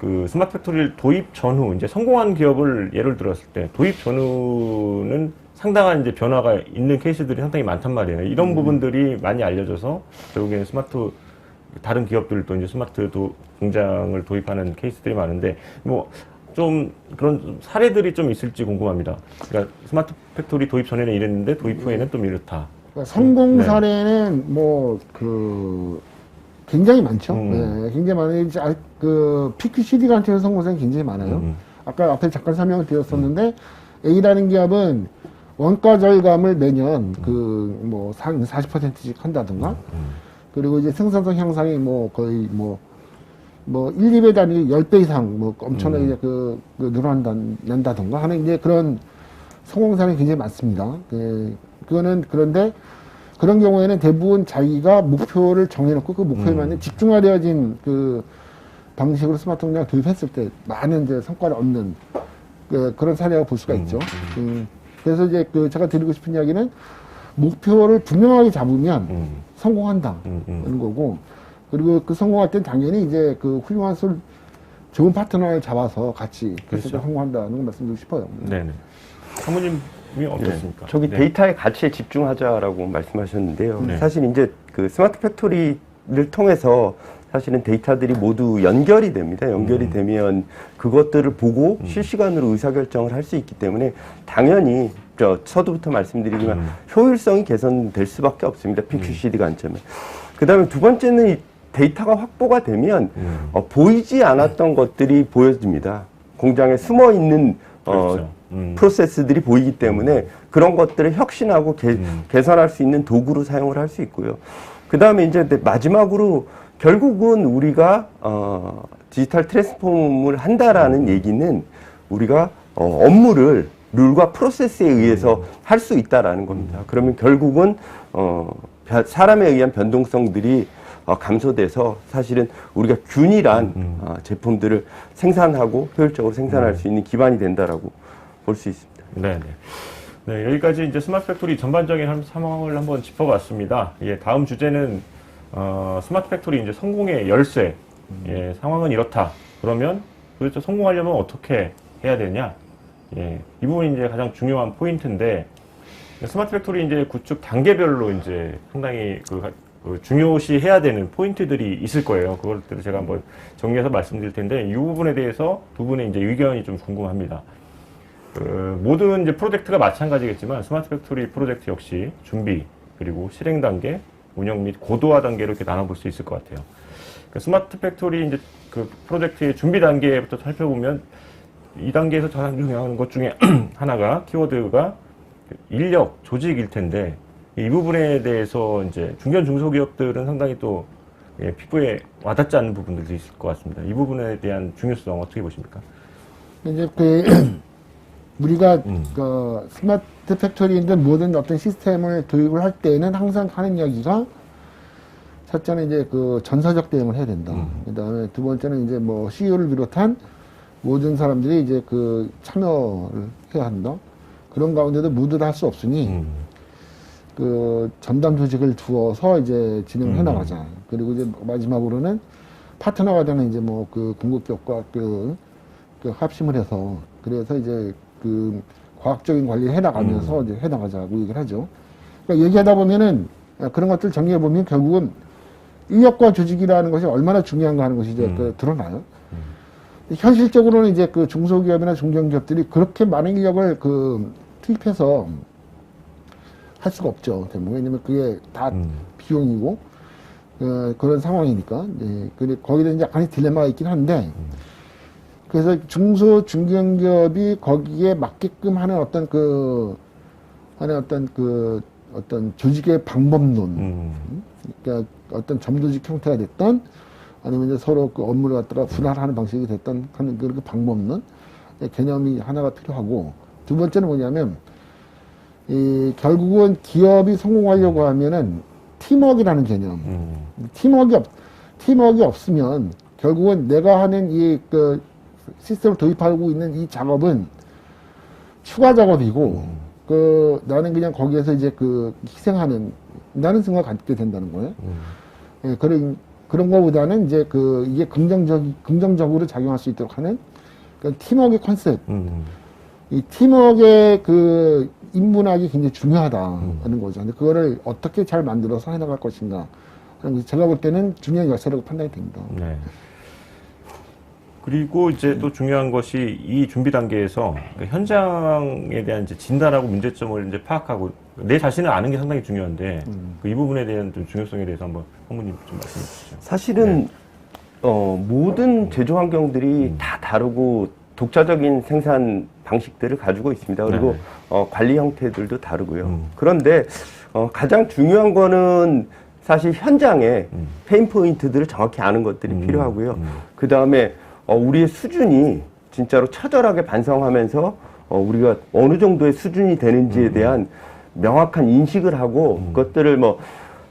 그 스마트 팩토리를 도입 전후 이제 성공한 기업을 예를 들었을 때 도입 전후는 상당한 이제 변화가 있는 케이스들이 상당히 많단 말이에요. 이런 부분들이 많이 알려져서 결국에는 다른 기업들도 이제 스마트 공장을 도입하는 케이스들이 많은데 뭐 좀 그런 사례들이 좀 있을지 궁금합니다. 그러니까 스마트 팩토리 도입 전에는 이랬는데 도입 후에는 좀 이렇다. 그러니까 성공 네. 사례는 뭐 굉장히 많죠. 네, 굉장히 많아요. PQCD 같은 경우 성공 사례는 굉장히 많아요. 아까 앞에 잠깐 설명을 드렸었는데 A라는 기업은 원가 절감을 매년 40%씩 한다든가 그리고 이제 생산성 향상이 거의 1, 2배 단위 10배 이상 엄청나게 늘어난다든가 하는 이제 그런 성공 사례는 굉장히 많습니다. 그런데 그런 경우에는 대부분 자기가 목표를 정해놓고 그 목표에 맞는 집중화되어진 방식으로 스마트 공장을 도입했을 때 많은 이제 성과를 얻는 그런 사례라고 볼 수가 있죠. 그래서 이제 제가 드리고 싶은 이야기는 목표를 분명하게 잡으면 성공한다는 거고, 그리고 그 성공할 땐 당연히 이제 훌륭한 좋은 파트너를 잡아서 같이 그래서 그렇죠. 성공한다는 걸 말씀드리고 싶어요. 네네. 사모님이 어떻습니까? 저기 네. 데이터의 가치에 집중하자라고 말씀하셨는데요. 네. 사실 이제 그 스마트 팩토리를 통해서 사실은 데이터들이 모두 연결이 됩니다. 연결이 되면 그것들을 보고 실시간으로 의사결정을 할 수 있기 때문에 당연히 서두부터 말씀드리지만 효율성이 개선될 수밖에 없습니다. PQCD 관점에. 그 다음에 두 번째는 이 데이터가 확보가 되면 보이지 않았던 것들이 보여집니다. 공장에 숨어 있는 그렇죠. 프로세스들이 보이기 때문에 그런 것들을 혁신하고 개선할 수 있는 도구로 사용을 할 수 있고요. 그 다음에 이제 마지막으로 결국은 우리가 디지털 트랜스폼을 한다라는 얘기는 우리가 업무를 룰과 프로세스에 의해서 할 수 있다라는 겁니다. 그러면 결국은 사람에 의한 변동성들이 감소돼서 사실은 우리가 균일한 제품들을 생산하고 효율적으로 생산할 수 있는 기반이 된다라고 볼 수 있습니다. 네네. 네, 여기까지 이제 스마트 팩토리 전반적인 상황을 한번 짚어봤습니다. 예, 다음 주제는 스마트 팩토리 이제 성공의 열쇠. 예, 상황은 이렇다. 그러면 도대체 성공하려면 어떻게 해야 되냐? 예, 이 부분이 이제 가장 중요한 포인트인데 스마트 팩토리 이제 구축 단계별로 이제 상당히 중요시 해야 되는 포인트들이 있을 거예요. 그것들을 제가 한번 정리해서 말씀드릴 텐데 이 부분에 대해서 두 분의 이제 의견이 좀 궁금합니다. 모든 이제 프로젝트가 마찬가지겠지만 스마트 팩토리 프로젝트 역시 준비 그리고 실행 단계, 운영 및 고도화 단계로 이렇게 나눠볼 수 있을 것 같아요. 스마트 팩토리 이제 그 프로젝트의 준비 단계부터 살펴보면 이 단계에서 가장 중요한 것 중에 하나가 키워드가 인력, 조직일 텐데 이 부분에 대해서 이제 중견 중소기업들은 상당히 또 피부에 와닿지 않는 부분들도 있을 것 같습니다. 이 부분에 대한 중요성 어떻게 보십니까? 이제 우리가 스마트 팩토리든 모든 어떤 시스템을 도입을 할 때는 항상 하는 이야기가 첫째는 이제 전사적 대응을 해야 된다. 그다음에 두 번째는 이제 CEO를 비롯한 모든 사람들이 이제 참여를 해야 한다. 그런 가운데도 모두 다 할 수 없으니 전담 조직을 두어서 이제 진행을 해 나가자. 그리고 이제 마지막으로는 파트너가 되는 이제 공급기업과 합심을 해서 그래서 이제 과학적인 관리를 해 나가면서 이제 해 나가자고 얘기를 하죠. 그러니까 얘기하다 보면은 그런 것들 정리해 보면 결국은 인력과 조직이라는 것이 얼마나 중요한가 하는 것이 이제 드러나요. 현실적으로는 이제 중소기업이나 중견기업들이 그렇게 많은 인력을 투입해서 할 수가 없죠. 왜냐면 그게 다 비용이고 그런 상황이니까. 근데 거기에 이제 약간의 딜레마가 있긴 한데 그래서 중소 중견기업이 거기에 맞게끔 하는 어떤 어떤 조직의 방법론, 그러니까 어떤 점조직 형태가 됐던 아니면 이제 서로 업무를 갖다가 분할하는 방식이 됐던 하는 그 방법론 개념이 하나가 필요하고 두 번째는 뭐냐면 결국은 기업이 성공하려고 하면은 팀워크라는 개념, 팀워크 없으면 결국은 내가 하는 시스템을 도입하고 있는 이 작업은 추가 작업이고 나는 그냥 거기에서 이제 희생하는 나는 생각을 갖게 된다는 거예요. 그런 거보다는 이제 이게 긍정적으로 작용할 수 있도록 하는 그 팀워크의 컨셉. 이 팀워크의 그 인문학이 굉장히 중요하다는 거죠. 근데 그거를 어떻게 잘 만들어서 해나갈 것인가 하는 것이 제가 볼 때는 중요한 열쇠라고 판단이 됩니다. 네. 그리고 이제 또 중요한 것이 이 준비 단계에서 그 현장에 대한 이제 진단하고 문제점을 이제 파악하고 내 자신을 아는 게 상당히 중요한데 그 이 부분에 대한 좀 중요성에 대해서 한번 성무님 좀 말씀해 주시죠. 사실은 모든 제조 환경들이 다 다르고 독자적인 생산 방식들을 가지고 있습니다. 그리고 관리 형태들도 다르고요. 그런데 가장 중요한 거는 사실 현장에 페인 포인트들을 정확히 아는 것들이 필요하고요. 그 다음에 우리의 수준이 진짜로 처절하게 반성하면서 우리가 어느 정도의 수준이 되는지에 대한 명확한 인식을 하고 그것들을 뭐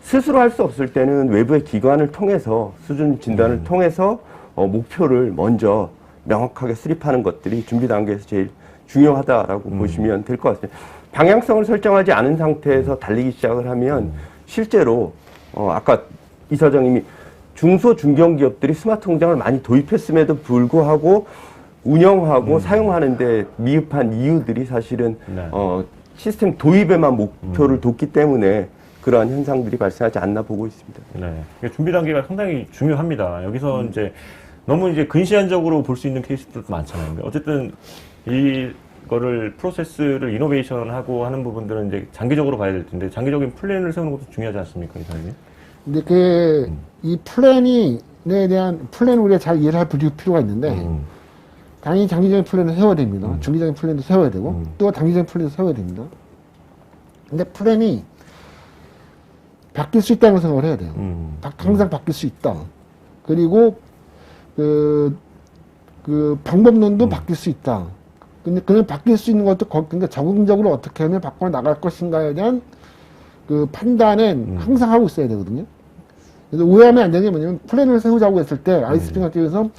스스로 할 수 없을 때는 외부의 기관을 통해서 수준 진단을 통해서 목표를 먼저 명확하게 수립하는 것들이 준비 단계에서 제일 중요하다라고 보시면 될 것 같습니다. 방향성을 설정하지 않은 상태에서 달리기 시작을 하면 실제로 아까 이사장님이 중소 중견기업들이 스마트 공장을 많이 도입했음에도 불구하고 운영하고 사용하는데 미흡한 이유들이 사실은 네. 시스템 도입에만 목표를 뒀기 때문에 그러한 현상들이 발생하지 않나 보고 있습니다. 네. 준비 단계가 상당히 중요합니다. 여기서 이제 너무 이제 근시안적으로 볼 수 있는 케이스들도 많잖아요. 근데 어쨌든 이거를 프로세스를 이노베이션하고 하는 부분들은 이제 장기적으로 봐야 될 텐데 장기적인 플랜을 세우는 것도 중요하지 않습니까, 이사님? 근데 이 플랜에 대한 플랜을 우리가 잘 이해를 할 필요가 있는데 당연히 장기적인 플랜을 세워야 됩니다. 중기적인 플랜도 세워야 되고 또 단기적인 플랜도 세워야 됩니다. 근데 플랜이 바뀔 수 있다는 생각을 해야 돼요. 항상 바뀔 수 있다. 그리고 그 방법론도 바뀔 수 있다. 근데 그냥 바뀔 수 있는 것도 그러니까 적응적으로 어떻게 하면 바꿔 나갈 것인가에 대한 그 판단은 항상 하고 있어야 되거든요. 그래서 오해하면 안 되는 게 뭐냐면 플랜을 세우자고 했을 때 아이스핑 같은 경우에서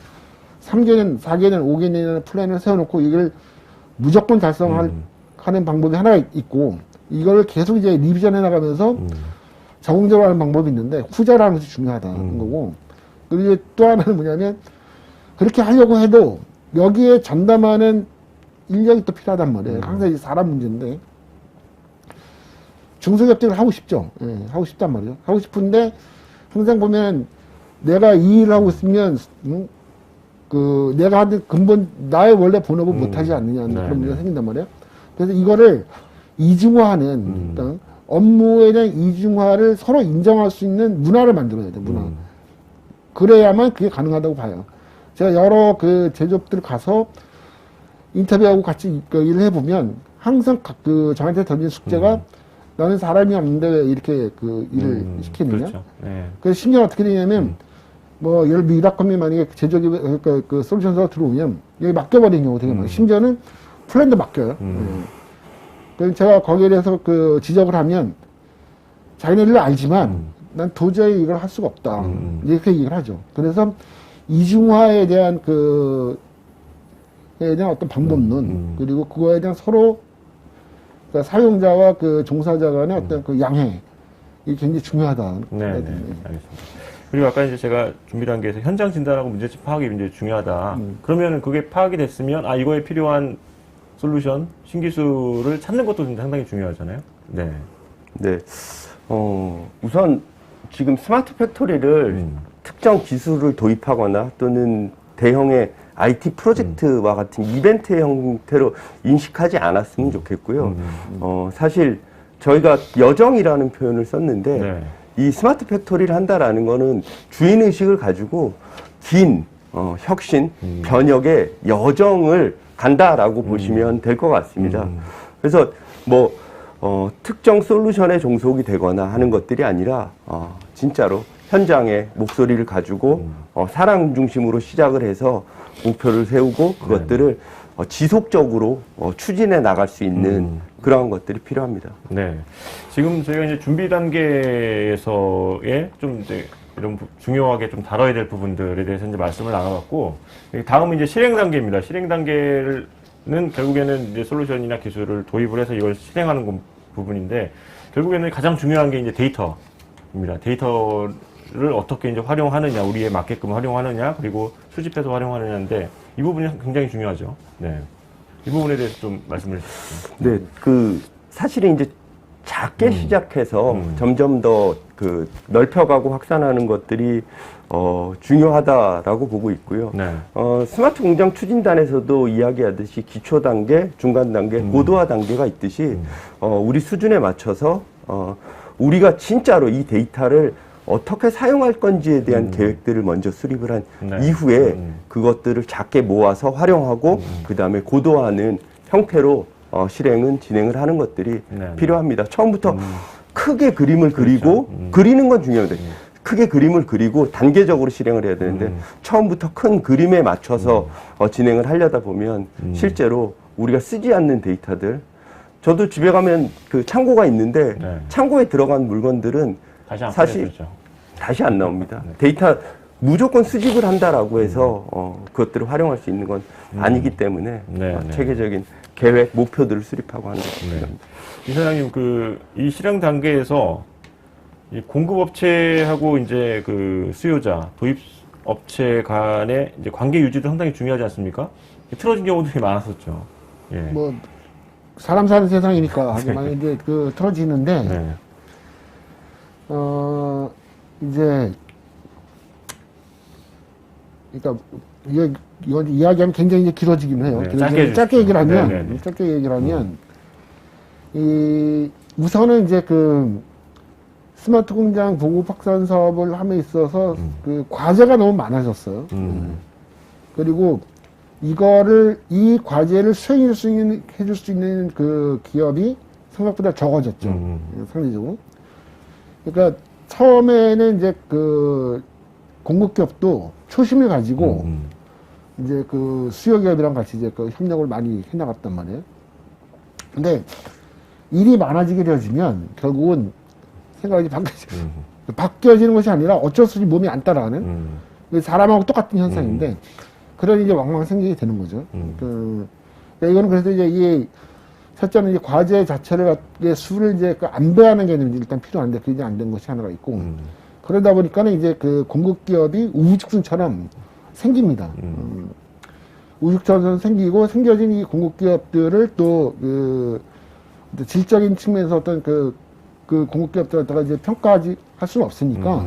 3개년, 4개년, 5개년 플랜을 세워놓고 이걸 무조건 달성하는 방법이 하나 있고 이걸 계속 이제 리비전해 나가면서 적응적으로 하는 방법이 있는데 후자라는 것이 중요하다는 거고 그리고 또 하나는 뭐냐면 그렇게 하려고 해도 여기에 전담하는 인력이 또 필요하단 말이에요. 항상 이 사람 문제인데 중소기업들을 하고 싶죠. 예, 하고 싶단 말이죠. 하고 싶은데 항상 보면 내가 이 일을 하고 있으면 내가 하는 근본 나의 원래 본업을 못하지 않느냐는 그런 문제가 생긴단 말이에요. 그래서 이거를 이중화하는 업무에 대한 이중화를 서로 인정할 수 있는 문화를 만들어야 돼요. 문화. 그래야만 그게 가능하다고 봐요. 제가 여러 그 제조업들 가서 인터뷰하고 같이 일을 해보면 항상 저한테 던진 숙제가 나는 사람이 없는데 왜 이렇게 일을 시키느냐. 그렇죠. 네. 그래서 심지어 어떻게 되냐면 뭐 예를 들어 미라컴이 만약에 제조기 솔루션사가 들어오면 여기 맡겨버리는 경우가 되게 많아요. 심지어는 플랜도 맡겨요. 그래서 제가 거기에 대해서 지적을 하면 자기네들도 알지만 난 도저히 이걸 할 수가 없다. 이렇게 얘기를 하죠. 그래서 이중화에 대한 어떤 방법론 그리고 그거에 대한 서로 그러니까 사용자와 종사자 간의 어떤 양해 이게 굉장히 중요하다. 네, 알겠습니다. 그리고 아까 이제 제가 준비 단계에서 현장 진단하고 문제점 파악이 굉장히 중요하다. 그러면 그게 파악이 됐으면 이거에 필요한 솔루션, 신기술을 찾는 것도 상당히 중요하잖아요. 네. 네. 우선 지금 스마트 팩토리를 특정 기술을 도입하거나 또는 대형의 IT 프로젝트와 같은 이벤트 형태로 인식하지 않았으면 좋겠고요. 사실 저희가 여정이라는 표현을 썼는데 네. 이 스마트 팩토리를 한다라는 거는 주인의식을 가지고 긴 혁신, 변혁의 여정을 간다라고 보시면 될 것 같습니다. 그래서 특정 솔루션에 종속이 되거나 하는 것들이 아니라 진짜로 현장의 목소리를 가지고 사람 중심으로 시작을 해서 목표를 세우고 그것들을 지속적으로 추진해 나갈 수 있는 그러한 것들이 필요합니다. 네. 지금 저희가 이제 준비 단계에서의 좀 이제 이런 중요하게 좀 다뤄야 될 부분들에 대해서 이제 말씀을 나눠봤고, 다음은 이제 실행 단계입니다. 실행 단계는 결국에는 이제 솔루션이나 기술을 도입을 해서 이걸 실행하는 부분인데, 결국에는 가장 중요한 게 이제 데이터입니다. 데이터를 기술을 어떻게 이제 활용하느냐, 우리에 맞게끔 활용하느냐, 그리고 수집해서 활용하느냐인데 이 부분이 굉장히 중요하죠. 네. 이 부분에 대해서 좀 말씀을 해주시죠. 네, 사실은 이제 작게 시작해서 점점 더 넓혀가고 확산하는 것들이 중요하다라고 보고 있고요. 네. 스마트 공장 추진단에서도 이야기하듯이 기초 단계, 중간 단계, 고도화 단계가 있듯이 우리 수준에 맞춰서 우리가 진짜로 이 데이터를 어떻게 사용할 건지에 대한 계획들을 먼저 수립을 한 네. 이후에 그것들을 작게 모아서 활용하고 그 다음에 고도화하는 형태로 실행은 진행을 하는 것들이 네. 필요합니다. 처음부터 크게 그림을 그리고 그리는 건 중요합니다. 크게 그림을 그리고 단계적으로 실행을 해야 되는데 처음부터 큰 그림에 맞춰서 진행을 하려다 보면 실제로 우리가 쓰지 않는 데이터들 저도 집에 가면 그 창고가 있는데 네. 창고에 들어간 물건들은 다시 안 사실 꺼내주죠. 다시 안 나옵니다. 데이터 무조건 수집을 한다라고 해서 그것들을 활용할 수 있는 건 아니기 때문에 네, 네. 체계적인 계획, 목표들을 수립하고 하는 것이 필요합니다. 이사장님, 이 실행 단계에서 이 공급업체하고 이제 그 수요자, 도입업체 간의 이제 관계 유지도 상당히 중요하지 않습니까? 틀어진 경우들이 많았었죠. 예. 뭐 사람 사는 세상이니까 하지만 이제 틀어지는데 네. 이제 그러니까 이거 이야기하면 굉장히 이제 길어지긴 해요. 네, 길어지긴 짧게 짧게 얘기를 하면 네, 네, 네. 짧게 얘기를 하면 우선은 이제 스마트 공장 보급 확산 사업을 함에 있어서 그 과제가 너무 많아졌어요. 그리고 이 과제를 수행해줄 수 있는 그 기업이 생각보다 적어졌죠. 상대적으로. 그러니까 처음에는 이제 공급기업도 초심을 가지고 이제 수요 기업이랑 같이 이제 협력을 많이 해나갔단 말이에요. 근데 일이 많아지게 되어지면 결국은 생각이 바뀌어지는 것이 아니라 어쩔 수 없이 몸이 안 따라가는 사람하고 똑같은 현상인데 그런 이제 왕왕 생기게 되는 거죠. 그러니까 이거는 그래서 이제 첫째는 이제 과제 자체를 수를 이제 안배하는 개념이 일단 필요한데 그게 이제 안 된 것이 하나가 있고 그러다 보니까는 이제 공급 기업이 우후죽순처럼 생깁니다. 우후죽순처럼 생기고 생겨진 이 공급 기업들을 또 질적인 측면에서 어떤 공급 기업들을 갖다가 이제 평가하지 할 수는 없으니까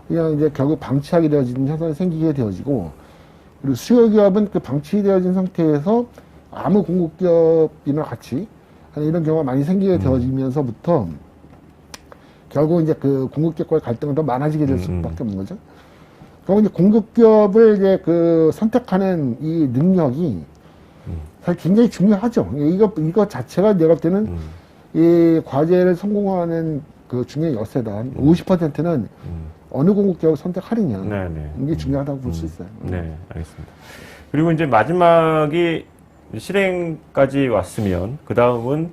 그냥 이제 결국 방치하게 되어지는 현상이 생기게 되어지고 그리고 수요 기업은 방치되어진 상태에서 아무 공급 기업이나 같이 이런 경우가 많이 생기게 되어지면서부터 결국 이제 공급 기업과의 갈등은 더 많아지게 될 수밖에 없는 거죠. 그리고 이제 공급 기업을 이제 선택하는 이 능력이 사실 굉장히 중요하죠. 이거 자체가 내가 볼 때는 이 과제를 성공하는 중요한 열쇠다. 50%는 어느 공급 기업을 선택하느냐. 네네. 이게 중요하다고 볼 수 있어요. 네, 알겠습니다. 그리고 이제 마지막이 실행까지 왔으면 그 다음은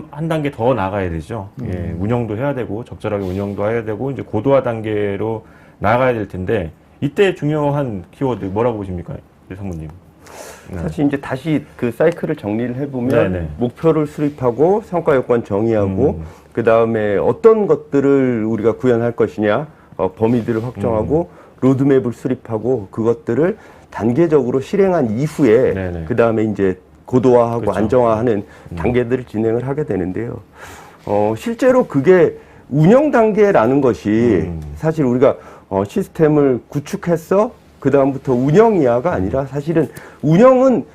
한 단계 더 나가야 되죠. 예, 운영도 해야 되고 적절하게 운영도 해야 되고 이제 고도화 단계로 나가야 될 텐데 이때 중요한 키워드 뭐라고 보십니까, 상무님? 네. 사실 이제 다시 사이클을 정리를 해보면 네네. 목표를 수립하고 성과 요건 정의하고 그 다음에 어떤 것들을 우리가 구현할 것이냐 범위들을 확정하고 로드맵을 수립하고 그것들을 단계적으로 실행한 이후에 네네. 그 다음에 이제 고도화하고 그렇죠. 안정화하는 단계들을 진행을 하게 되는데요. 실제로 그게 운영 단계라는 것이 사실 우리가 시스템을 구축했어 그 다음부터 운영 이하가 아니라 사실은 운영은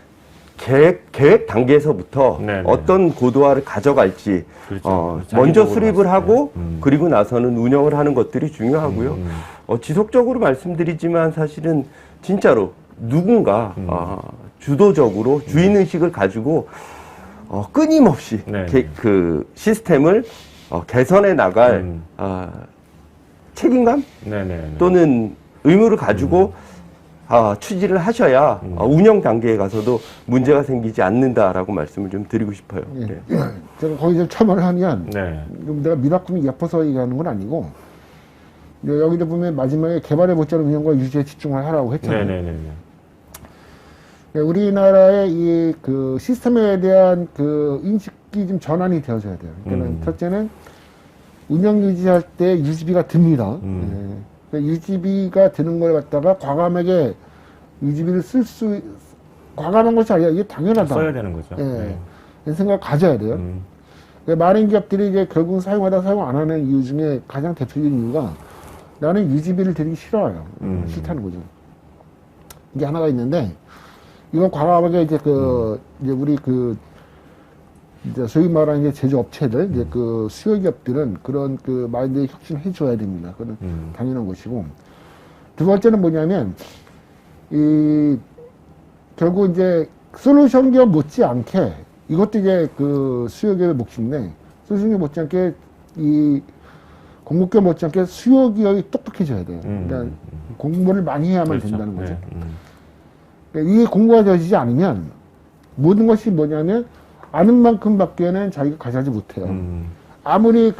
계획 단계에서부터 네네. 어떤 고도화를 가져갈지 그렇죠. 먼저 장기적으로 수립을 봤을 하고 때. 그리고 나서는 운영을 하는 것들이 중요하고요. 지속적으로 말씀드리지만 사실은 진짜로 누군가 주도적으로 주인의식을 가지고 끊임없이 네. 그 시스템을 개선해 나갈 책임감 네네. 또는 의무를 가지고 추진을 하셔야 운영 단계에 가서도 문제가 생기지 않는다라고 말씀을 좀 드리고 싶어요. 예. 네. 제가 거기서 첨언을 하면 네. 내가 미라클이 예뻐서 얘기하는 건 아니고 여기도 보면 마지막에 개발의 보자는 운영과 유지에 집중을 하라고 했잖아요. 네네네. 우리나라의 이 시스템에 대한 인식이 좀 전환이 되어져야 돼요. 그러니까 첫째는 운영 유지할 때 유지비가 듭니다. 예. 그러니까 유지비가 드는 걸 갖다가 과감하게 유지비를 과감한 것이 아니라 이게 당연하다. 써야 되는 거죠. 예. 네. 이런 생각을 가져야 돼요. 그러니까 많은 기업들이 이제 결국 사용하다 사용 안 하는 이유 중에 가장 대표적인 이유가 나는 유지비를 드리기 싫어요. 싫다는 거죠. 이게 하나가 있는데, 이건 과감하게 이제 이제 우리 이제 소위 말하는 이제 제조업체들, 이제 수요기업들은 그런 마인드에 혁신을 해줘야 됩니다. 그건 당연한 것이고. 두 번째는 뭐냐면, 결국 이제 솔루션 기업 못지않게, 이것도 이제 수요기업의 몫인데, 솔루션 기업 못지않게 공급기업 못지않게 수요기업이 똑똑해져야 돼요. 그러니까 공부를 많이 해야만 그렇죠. 된다는 거죠. 네. 그러니까 이게 공부가 되어지지 않으면 모든 것이 뭐냐면 아는 만큼밖에는 자기가 가져가지 못해요. 아무리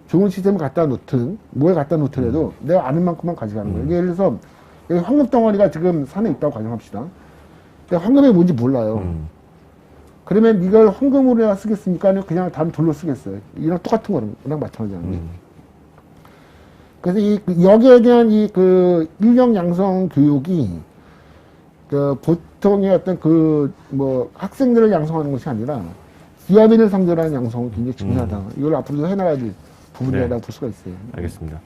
좋은 시스템을 갖다 놓든 뭘 갖다 놓더라도 내가 아는 만큼만 가져가는 거예요. 예를 들어서 여기 황금 덩어리가 지금 산에 있다고 가정합시다. 근데 황금이 뭔지 몰라요. 그러면 이걸 황금으로 쓰겠습니까? 아니면 그냥 다른 돌로 쓰겠어요? 이랑 똑같은 거랑 마찬가지잖아요. 그래서 여기에 대한 인력 양성 교육이 보통의 어떤 학생들을 양성하는 것이 아니라 기업인을 상대로 하는 양성은 굉장히 중요하다. 이걸 앞으로도 해나가야 될 부분이라고 볼 수가 있어요. 알겠습니다.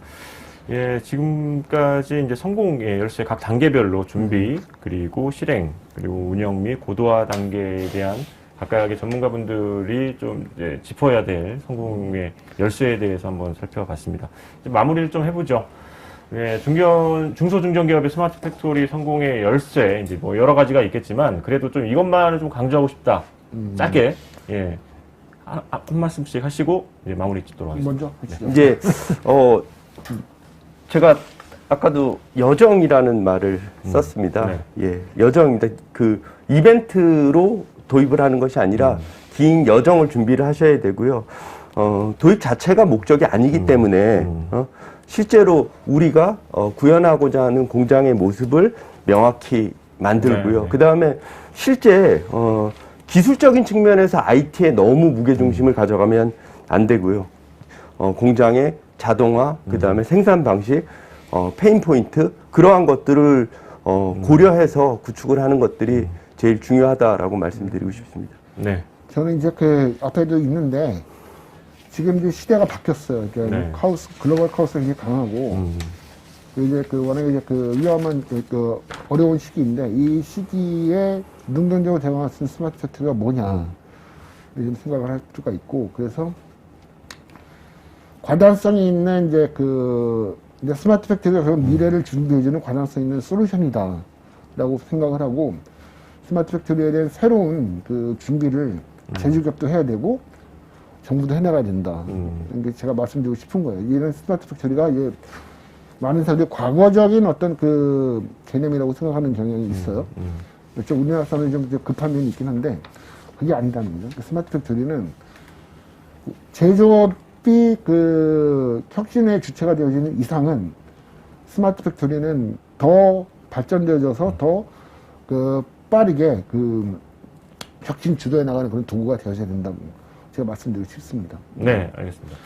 예, 지금까지 이제 성공의 열쇠 각 단계별로 준비, 그리고 실행, 그리고 운영 및 고도화 단계에 대한 각각의 전문가분들이 좀 이제 짚어야 될 성공의 열쇠에 대해서 한번 살펴봤습니다. 이제 마무리를 좀 해보죠. 예, 중소중견기업의 스마트 팩토리 성공의 열쇠, 이제 뭐 여러 가지가 있겠지만, 그래도 좀 이것만을 좀 강조하고 싶다. 짧게, 예. 한 말씀씩 하시고, 이제 마무리 짓도록 하겠습니다. 먼저 하시죠. 이제 제가 아까도 여정이라는 말을 썼습니다. 네. 예, 여정입니다. 이벤트로 도입을 하는 것이 아니라 긴 여정을 준비를 하셔야 되고요. 도입 자체가 목적이 아니기 때문에 실제로 우리가 구현하고자 하는 공장의 모습을 명확히 만들고요. 네. 그 다음에 실제 기술적인 측면에서 IT에 너무 무게중심을 가져가면 안 되고요. 공장의 자동화, 그 다음에 생산 방식, 페인 포인트, 그러한 것들을 고려해서 구축을 하는 것들이 제일 중요하다라고 말씀드리고 싶습니다. 네. 저는 이제 앞에도 있는데, 지금 이제 시대가 바뀌었어요. 그러니까 네. 글로벌 카오스가 굉장히 강하고, 이제 워낙에 이제 위험한, 어려운 시기인데, 이 시기에 능동적으로 대응할 수 있는 스마트 팩토리가 뭐냐, 좀 생각을 할 수가 있고, 그래서 관단성이 있는 이제 스마트 팩토리가 그런 미래를 준비해주는 관단성 있는 솔루션이다, 라고 생각을 하고, 스마트 팩토리에 대한 새로운 준비를 제조기업도 해야 되고, 정부도 해나가야 된다. 이게 제가 말씀드리고 싶은 거예요. 이런 스마트 팩토리가 이제 많은 사람들이 과거적인 어떤 개념이라고 생각하는 경향이 있어요. 좀 우리나라 사람들이 좀 급한 면이 있긴 한데, 그게 아니다는 거죠. 스마트 팩토리는 제조업이 혁신의 주체가 되어지는 이상은 스마트 팩토리는 더 발전되어져서 더 빠르게 혁신 주도해 나가는 그런 도구가 되어져야 된다고 제가 말씀드리고 싶습니다. 네, 알겠습니다.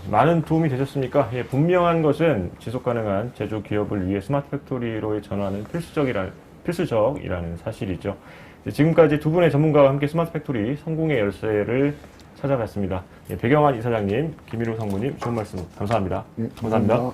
많은 도움이 되셨습니까? 예, 분명한 것은 지속 가능한 제조 기업을 위해 스마트 팩토리로의 전환은 필수적이라는 사실이죠. 지금까지 두 분의 전문가와 함께 스마트 팩토리 성공의 열쇠를 찾아봤습니다. 예, 배경환 이사장님, 김일우 상무님, 좋은 말씀 감사합니다. 네, 감사합니다.